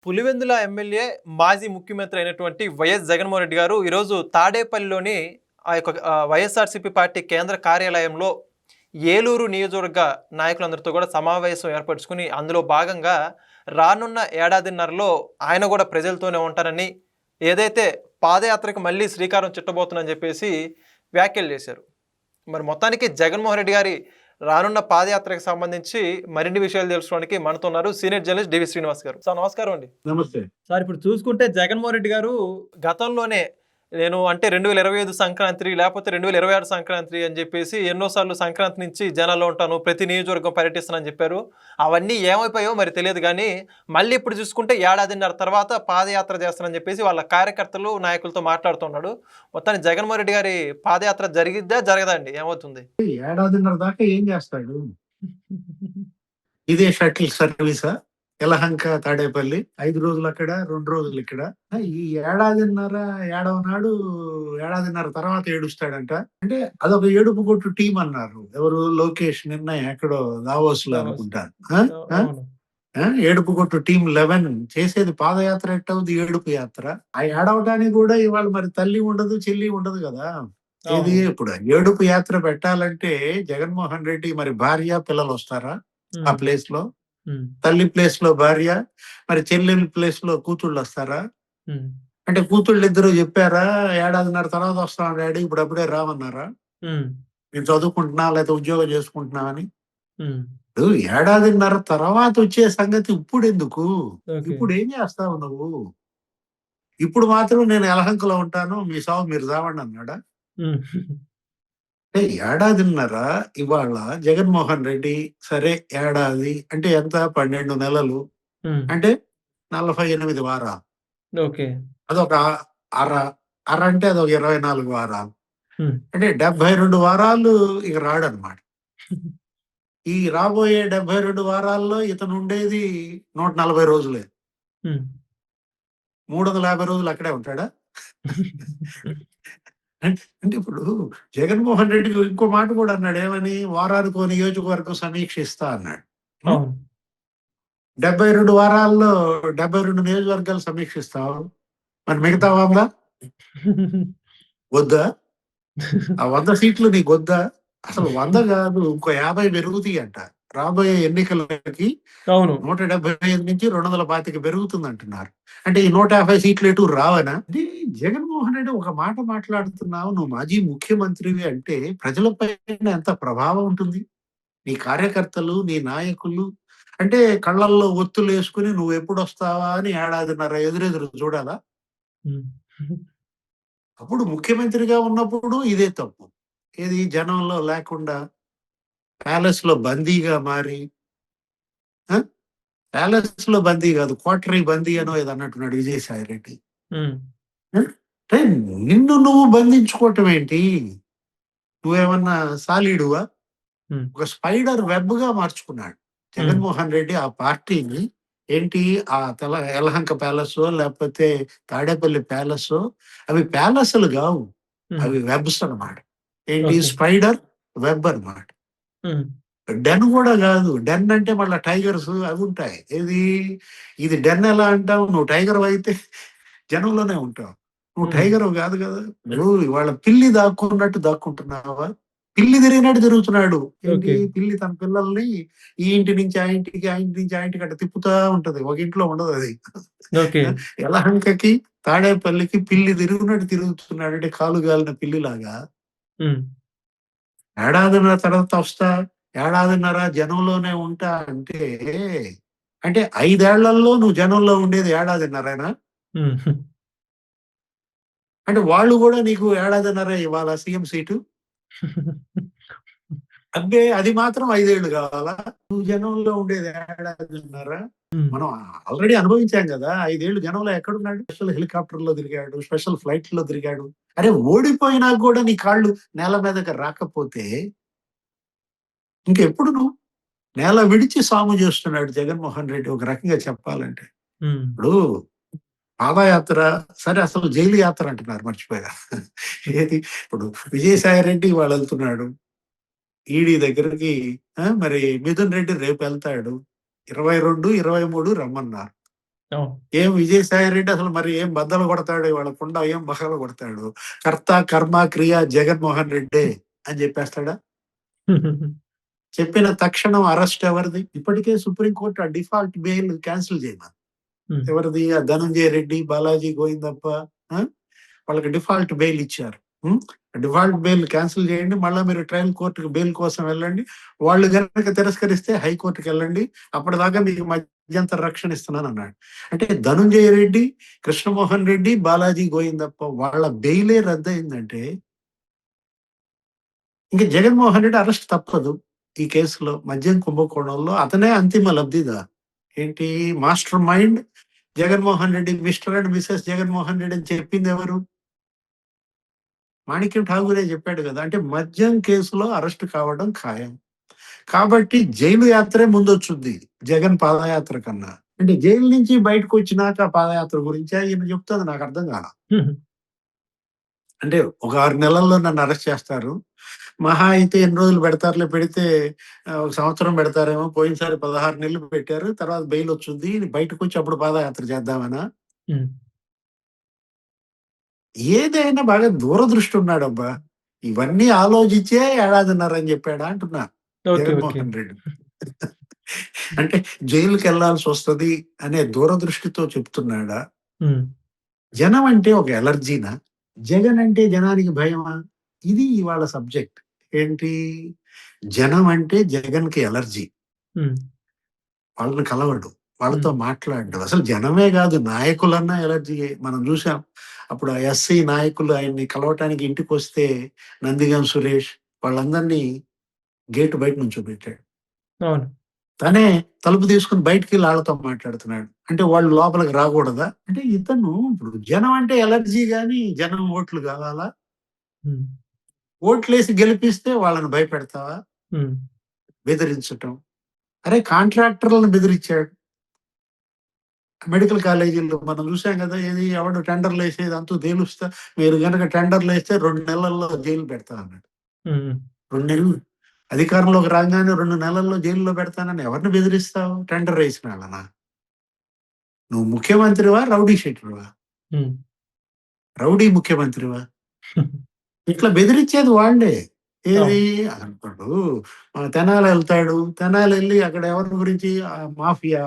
Pulivendula MLA, మాజీ ముఖ్యమంత్రి అయినటువంటి వైఎస్ జగన్మోహన్ రెడ్డి గారు ఈరోజు తాడేపల్లిలోని ఆ యొక్క వైఎస్ఆర్సీపీ పార్టీ కేంద్ర కార్యాలయంలో ఏలూరు నియోజకవర్గ నాయకులందరితో కూడా సమావేశం ఏర్పరచుకుని అందులో భాగంగా రానున్న ఏడాదిన్నరలో ఆయన కూడా ప్రజలతోనే ఉంటారని, ఏదైతే పాదయాత్రకు మళ్ళీ శ్రీకారం చుట్టబోతుందని చెప్పేసి వ్యాఖ్యలు చేశారు. మరి మొత్తానికి జగన్మోహన్ రెడ్డి గారి రానున్న పాదయాత్రకు సంబంధించి మరిన్ని విషయాలు తెలుసుకోవడానికి మనతో ఉన్నారు సీనియర్ జర్నలిస్ట్ డివి శ్రీనివాస్ గారు. సార్ నమస్కారం అండి. నమస్తే. సార్ ఇప్పుడు చూసుకుంటే జగన్మోహన్ రెడ్డి గారు గతంలోనే నేను అంటే 2025 సంక్రాంతి లేకపోతే 2026 సంక్రాంతి అని చెప్పేసి ఎన్నోసార్లు సంక్రాంతి నుంచి జనాల్లో ఉంటాను, ప్రతి నియోజకవర్గం పర్యటిస్తానని చెప్పారు. అవన్నీ ఏమైపోయాయో మరి తెలియదు కానీ మళ్ళీ ఇప్పుడు చూసుకుంటే ఏడాదిన్నర తర్వాత పాదయాత్ర చేస్తానని చెప్పేసి వాళ్ళ కార్యకర్తలు నాయకులతో మాట్లాడుతున్నాడు. మొత్తానికి జగన్మోహన్ రెడ్డి గారి పాదయాత్ర జరిగిద్దా జరగదా అండి, ఏమవుతుంది? ఏడాదిన్నర దాకా ఏం చేస్తాడు? ఇదే షటిల్ సర్వీసా? యలహంక, తాడేపల్లి 5 రోజులు అక్కడ, 2 రోజులు ఇక్కడ. ఈ ఏడాదిన్నర ఏడవ నాడు ఏడాదిన్నర తర్వాత ఏడుస్తాడంట. అంటే అదొక ఏడుపు కొట్టు టీం అన్నారు. ఎవరు? లోకేష్ నిన్న ఎక్కడో దావోస్ లో అనుకుంటాను. ఏడుపు కొట్టు టీం 11 చేసేది పాదయాత్ర ఎట్టవుది? ఏడుపు యాత్ర. ఆ ఏడవటానికి కూడా ఇవాళ మరి తల్లి ఉండదు, చెల్లి ఉండదు కదా. ఇది ఇప్పుడు ఏడుపు యాత్ర పెట్టాలంటే జగన్మోహన్ రెడ్డి మరి భార్య, పిల్లలు వస్తారా ఆ ప్లేస్ లో? తల్లి ప్లేస్ లో భార్య, మరి చెల్లెలి ప్లేస్ లో కూతుళ్ళు వస్తారా? అంటే కూతుళ్ళు ఇద్దరు చెప్పారా ఏడాదిన్నర తర్వాత వస్తాం డాడీ, ఇప్పుడు అప్పుడే రామన్నారా? నేను చదువుకుంటున్నా లేకపోతే ఉద్యోగం చేసుకుంటున్నా అని. ఇప్పుడు ఏడాదిన్నర తర్వాత వచ్చే సంగతి ఇప్పుడు ఎందుకు? ఇప్పుడు ఏం చేస్తావు నువ్వు? ఇప్పుడు మాత్రం నేను యలహంకలో ఉంటాను, మీ సాగు మీరు చావండి అన్నాడా? అంటే ఏడాదిన్నర ఇవాళ జగన్మోహన్ రెడ్డి సరే ఏడాది అంటే ఎంత? 12 నెలలు అంటే 48 వారాలు. అదొక అర అర అంటే అదొక 24 వారాలు. అంటే 72 వారాలు ఇక రాడనమాట. ఈ రాబోయే 72 వారాల్లో ఇతను ఉండేది 140 రోజులే. 350 రోజులు అక్కడే ఉంటాడా? అంటే ఇప్పుడు జగన్మోహన్ రెడ్డి ఇంకో మాట కూడా అన్నాడు. ఏమని? వారానికో నియోజకవర్గం సమీక్షిస్తా అన్నాడు. 72 వారాల్లో 72 నియోజకవర్గాలు సమీక్షిస్తావు, మరి మిగతా 100 వద్దా? ఆ 100 సీట్లు నీకు వద్దా? అసలు 100 కాదు, ఇంకో 50 పెరుగుతాయి అంట రాబోయే ఎన్నికలకి. 175 నుంచి 225 పెరుగుతుంది అంటున్నారు. అంటే ఈ 150 సీట్లు ఎటు రావనా? జగన్మోహన్ రెడ్డి ఒక మాట మాట్లాడుతున్నావు, నువ్వు మాజీ ముఖ్యమంత్రివి అంటే ప్రజలపైన ఎంత ప్రభావం ఉంటుంది? నీ కార్యకర్తలు, నీ నాయకులు అంటే కళ్ళల్లో ఒత్తులు వేసుకుని నువ్వు ఎప్పుడు వస్తావా అని ఏడాదిన్నర ఎదురెదురు చూడాలా? అప్పుడు ముఖ్యమంత్రిగా ఉన్నప్పుడు ఇదే తప్పు. ఏది? జనంలో లేకుండా ప్యాలెస్ లో బందీగా మారి, ప్యాలెస్ లో బందీ కాదు, క్వార్టరీ బందీ అనో ఏదో అన్నట్టున్నాడు విజయసాయి రెడ్డి. నిన్ను నువ్వు బంధించుకోవటం ఏంటి? నువ్వేమన్నా సాలీడువా? ఒక స్పైడర్ వెబ్ గా మార్చుకున్నాడు జగన్మోహన్ రెడ్డి ఆ పార్టీని. ఏంటి? ఆ యలహంక ప్యాలెస్ లేకపోతే తాడేపల్లి ప్యాలెస్, అవి ప్యాలెస్లు కావు, అవి వెబ్స్ అన్నమాట. ఏంటి? స్పైడర్ వెబ్ అన్నమాట. డెన్ కూడా కాదు. డెన్ అంటే మళ్ళీ టైగర్స్ అవి ఉంటాయి. ఏది? ఇది డెన్ ఎలా అంటావు? నువ్వు టైగర్ అయితే జనంలోనే ఉంటావు, నువ్వు టైగర్ కాదు కదా. నువ్వు ఇవాళ పిల్లి దాక్కున్నట్టు దాక్కుంటున్నావా? పిల్లి తిరిగినట్టు తిరుగుతున్నాడు. ఏంటి? పిల్లి తన పిల్లల్ని ఈ ఇంటి నుంచి ఆ ఇంటికి, ఆ ఇంటి నుంచి ఆ ఇంటికి అట్లా తిప్పుతా ఉంటది, ఒక ఇంట్లో ఉండదు అది. యలహంకకి తాడేపల్లికి పిల్లి తిరుగునట్టు తిరుగుతున్నాడు. అంటే కాలు గాలిన పిల్లిలాగా. ఏడాదిన్నర తర్వాత వస్తా, ఏడాదిన్నర జనంలోనే ఉంటా అంటే, అంటే 5 ఏళ్లలో నువ్వు జనంలో ఉండేది ఏడాదిన్నరేనా? అంటే వాళ్ళు కూడా నీకు ఏడాదిన్నర ఇవ్వాలా సీఎం సీటు? అబ్బే, అది మాత్రం 5 ఏళ్ళు కావాలా? నువ్వు జనంలో ఉండేది ఏడాదిన్నర. మనం ఆల్రెడీ అనుభవించాం కదా. 5 ఏళ్ళు జనంలో ఎక్కడున్నాడు? స్పెషల్ హెలికాప్టర్ లో తిరిగాడు, స్పెషల్ ఫ్లైట్ లో తిరిగాడు. అరే, ఓడిపోయినా కూడా నీ కాళ్ళు నేల మీదకి రాకపోతే ఇంకెప్పుడు నువ్వు? నేల విడిచి సాము చేస్తున్నాడు జగన్మోహన్ రెడ్డి ఒక రకంగా చెప్పాలంటే. ఇప్పుడు పాదయాత్ర సరే, అసలు జైలు యాత్ర అంటున్నారు, మర్చిపోయా. ఏది? ఇప్పుడు విజయసాయి రెడ్డి వాళ్ళు వెళ్తున్నాడు ఈడీ దగ్గరికి. మరి మిథున్ రెడ్డి రేపు వెళ్తాడు. 22, 23 రమ్మన్నారు. అవును. ఏం విజయసాయి రెడ్డి అసలు మరి ఏం బద్దలు కొడతాడు, వాళ్ళకుండా ఏం బహలు కొడతాడు. కర్త కర్మ క్రియ జగన్మోహన్ రెడ్డి అని చెప్పేస్తాడా? చెప్పిన తక్షణం అరెస్ట్ ఎవరిది? ఇప్పటికే సుప్రీంకోర్టు ఆ డిఫాల్ట్ బెయిల్ క్యాన్సిల్ చేయమని. హ్మ్. ఎవరిది? ఆ ధనంజయ రెడ్డి, బాలాజీ గోవిందప్ప ఆ? వాళ్ళకి డిఫాల్ట్ బెయిల్ ఇచ్చారు. డిఫాల్ట్ బెయిల్ క్యాన్సిల్ చేయండి, మళ్ళీ మీరు ట్రయల్ కోర్టుకు బెయిల్ కోసం వెళ్ళండి. వాళ్ళు కనుక తిరస్కరిస్తే హైకోర్టుకి వెళ్ళండి, అప్పటిదాకా మీకు మధ్యంతర రక్షణ ఇస్తున్నాను అన్నాడు. అంటే ధనుంజయ రెడ్డి, కృష్ణమోహన్ రెడ్డి, బాలాజీ గోవిందప్ప వాళ్ళ బెయిలే రద్దయిందంటే ఇంక జగన్మోహన్ రెడ్డి అరెస్ట్ తప్పదు. ఈ కేసులో మద్యం కుంభకోణంలో అతనే అంతిమ లబ్ధిదారు. ఏంటి? Master mind Jaganmohan Reddy, mister and Mrs Jaganmohan Reddy అని చెప్పింది ఎవరు? మాణిక్యం ఠాగూరే చెప్పాడు కదా. అంటే మద్యం కేసులో అరెస్ట్ కావడం ఖాయం. కాబట్టి జైలు యాత్రే ముందొచ్చుద్ది జగన్ పాదయాత్ర కన్నా. అంటే జైలు నుంచి బయటకు వచ్చినాక పాదయాత్ర గురించి ఈయన చెప్తుంది, నాకు అర్థం కాల. అంటే ఒక 6 నెలల్లో నన్ను అరెస్ట్ చేస్తారు. మహా అయితే ఎన్ని రోజులు పెడతారులే, పెడితే ఒక సంవత్సరం పెడతారేమో. పోయినసారి 16 నెలలు పెట్టారు. తర్వాత బెయిల్ వచ్చుద్ది. బయటకొచ్చి అప్పుడు పాదయాత్ర చేద్దామనా? హ్మ్. ఏదైనా బాగా దూరదృష్టి ఉన్నాడబ్బా! ఇవన్నీ ఆలోచించే ఏడాదిన్నర అని చెప్పాడా అంటున్నా ఓకే. ఓకే. జగన్మోహన్ రెడ్డి. అంటే జైలుకెళ్ళాల్సొస్తది అనే దూరదృష్టితో చెప్తున్నాడా? హ్మ్. జనం అంటే ఒక అలర్జీనా? జగన్ అంటే జనానికి భయమా? ఇది ఇవాళ సబ్జెక్ట్. ఏంటి? జనం అంటే జగన్‌కి అలర్జీ. హ్మ్. వాళ్ళని కలవడు. వాళ్ళతో హ్మ్. మాట్లాడడు. అసలు జనమే గాదు, నాయకులన్నా ఎలర్జీయే. మనం జూసాం. అప్పుడు ఆ ఎస్సీ నాయకులు ఆయన్ని కలవటానికి ఇంటికొస్తే నందిగం సురేష్ వాళ్ళందరినీ గేట్ బయట నుంచోబెట్టాడు. అవును. తనే తలుపు తీసుకొని బయటికెళ్ళి ఆళ్ళతో మాట్లాడుతున్నాడు. అంటే వాళ్ళు లోపలికి రాకూడదా? అంటే ఇతను ఇప్పుడు జనం అంటే ఎలర్జీ గాని, జనం ఓట్లు కావాలా? హ్మ్. ఓట్లేసి గెలిపిస్తే వాళ్ళని భయపెడతావా? హ్మ్. బెదిరించటం. అరే! కాంట్రాక్టర్‌లను బెదిరిచ్చాడు. మెడికల్ కాలేజీల్లో మనం చూసాం గదా. ఏది ఎవడు టెండర్‌లేసేది అంతు తేలుస్తా, మీరు గనక టెండర్‌లేస్తే 2 నెలల్లో జైలు పెడతా అన్నాడు. హ్మ్. 2 నెలలు అధికారంలోకి రాగానే 2 నెలల్లో జైల్‌లో పెడతానని ఎవరిని బెదిరిస్తావు? టెండర్ ఏసినాళ్ళనా? నువ్వు ముఖ్యమంత్రివా? రౌడీ షీటర్‌వా? హ్మ్. రౌడీ ముఖ్యమంత్రివా? ఇట్లా బెదిరిచ్చేది వాళ్ళే. ఏది? అవును. ఇప్పుడు తెనాలెళ్తాడు. తెనాలెళ్లి అక్కడ ఎవరి గురించి మాఫియా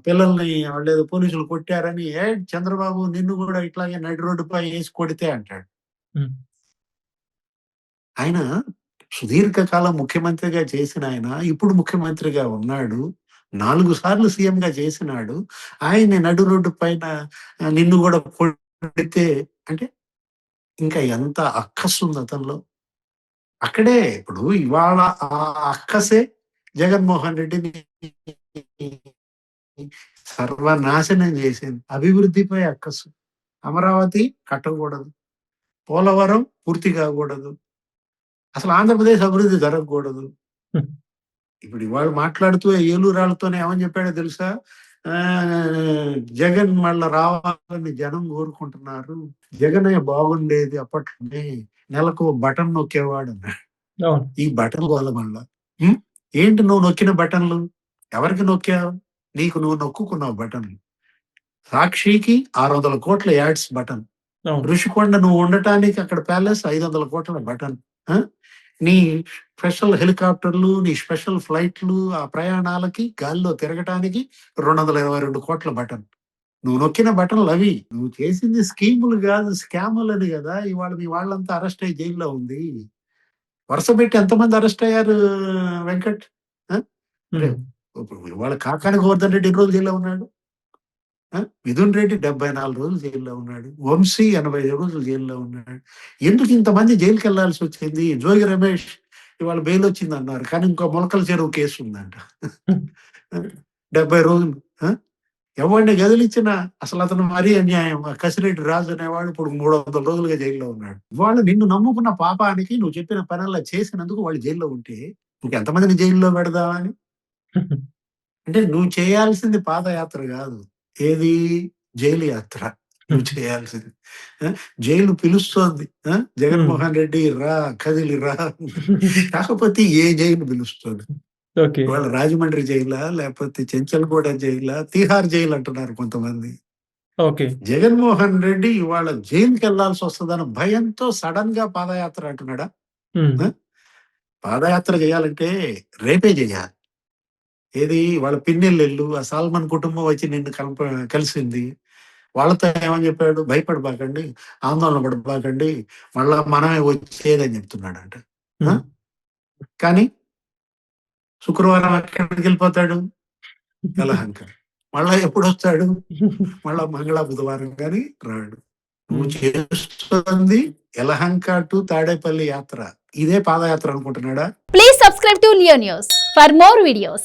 పిల్లల్ని వాళ్ళేదో పోలీసులు కొట్టారని, చంద్రబాబు నిన్ను గూడా ఇట్లాగే నడి రోడ్డుపై ఏసి కొడితే అంటాడు. హ్మ్. ఆయన సుదీర్ఘకాలం ముఖ్యమంత్రిగా చేసినాయన, ఇప్పుడు ముఖ్యమంత్రిగా ఉన్నాడు. 4 సార్లు సీఎంగా చేసినాడు. ఆయన్ని నడి రోడ్డు పైన నిన్ను గూడా కొడితే అంటే ఇంకా ఎంత అక్కసుంది అతనిలో. అక్కడే ఇప్పుడు ఇవాళ ఆ అక్కసే జగన్మోహన్ రెడ్డిని సర్వనాశనం చేసింది. అభివృద్ధిపై అక్కసు. అమరావతి కట్టకూడదు. పోలవరం పూర్తి కాకూడదు. అసలు ఆంధ్రప్రదేశ్ అభివృద్ధి జరగకూడదు. హ్మ్. ఇప్పుడు ఇవాళ మాట్లాడుతూ ఏలూరాళ్ళతోనే ఏమని చెప్పాడో తెలుసా? జగన్ మళ్ళా రావాలని జనం కోరుకుంటున్నారు. జగనే బాగుండేది అప్పట్లోనే. నెలకు ఓ బటన్ నొక్కేవాడన్నాడు. అవును. ఈ బటన్ గోల మళ్ళా. హ్మ్. ఏంటి నువ్వు నొక్కిన బటన్లు? ఎవరికి నొక్కావు? నీకు నువ్వు నొక్కుకున్నావు బటన్లు. 'సాక్షికి' 600,00,00,000 యాడ్స్ బటన్. అవును. 'ఋషికొండ' నువ్వు ఉండటానికి అక్కడ ప్యాలెస్ 500,00,00,000 బటన్. ఆ! నీ స్పెషల్ హెలికాప్టర్‌లు, నీ స్పెషల్ ఫ్లైట్‌లు, ఆ ప్రయాణాలకి గాలిలో తిరగటానికి 222,00,00,000 బటన్. నువ్వు నొక్కిన బటన్‌లవి. నువ్వు చేసింది స్కీములు గాదు, స్కాములని గదా! ఇవాళ మీ వాళ్ళంతా అరెస్ట్ అయ్యి జైల్‌లో ఉంది. వరుసపెట్టి ఎంతమంది అరెస్ట్ అయ్యారు వెంకట్? ఆ! అరే! హ్మ్. ఇప్పుడు ఇవాళ కాకాని గోవర్ధన్ రెడ్డి ఎన్ని రోజులు జైల్‌లో ఉన్నాడు? మిథున్ రెడ్డి 74 రోజులు జైల్‌లో ఉన్నాడు. వంశీ 85 రోజులు జైల్‌లో ఉన్నాడు. ఎందుకు ఇంతమంది జైలుకెళ్లాల్సొచ్చింది? జోగి రమేష్ ఇవాళ బెయిల్ వచ్చిందన్నారు. కానీ ఇంకో మొలకల చెరువు కేసు ఉందంట. హ్మ్. 70 రోజులు. ఆ! ఎవడిని కదిలిచ్చినా అసలతను మరీ అన్యాయం. ఆ కసిరెడ్డి రాజు అనేవాడు ఇప్పుడు 300 రోజులుగా జైల్‌లో ఉన్నాడు. ఇవాళ నిన్ను నమ్ముకున్న పాపానికి నువ్వు చెప్పిన పనల్లా చేసినందుకు వాళ్ళు జైల్‌లో ఉంటే, ఇంకెంతమందిని జైల్‌లో పెడదామని? అంటే నువ్వు చేయాల్సింది పాదయాత్ర గాదు. ఏది? జైలు యాత్ర. నువ్వు చేయాల్సింది. ఆ! జైలు పిలుస్తోంది. ఆ! హ్మ్. జగన్మోహన్ రెడ్డి రా, కదిలి రా. కాకపోతే ఏ జైలు పిలుస్తోంది? ఓకే. ఇవాళ రాజమండ్రి జైలా, లేకపోతే చెంచల్గూడ జైలా, తిహార్ జైలు అంటున్నారు కొంతమంది. ఓకే. జగన్మోహన్ రెడ్డి ఇవాళ జైలుకెళ్లాల్సి వస్తదన్న భయంతో సడెన్‌గా పాదయాత్ర అంటున్నాడా? హ్మ్. ఆ! పాదయాత్ర చేయాలంటే రేపే చేయాలి. ఏది వాళ్ళ పిన్నెల్లెళ్ళు, ఆ సాల్మన్ కుటుంబం వచ్చి నిన్ను కలిసింది. వాళ్ళతో ఏమని చెప్పాడు? భయపడబాకండి, ఆందోళన పడబాకండి, మళ్ళా మనమే వచ్చేదని చెప్తున్నాడంట. ఆ! హ్మ్. కానీ శుక్రవారం ఎక్కడికెళ్ళిపోతాడు? యలహంక. మళ్ళా ఎప్పుడొస్తాడు? మళ్ళా బుధవారం గాని రాడు. నువ్వు హ్మ్. చేస్తుంది యలహంక టు తాడేపల్లి యాత్ర. ఇదే పాదయాత్ర అనుకుంటున్నాడా? Please subscribe to Leo News for more videos.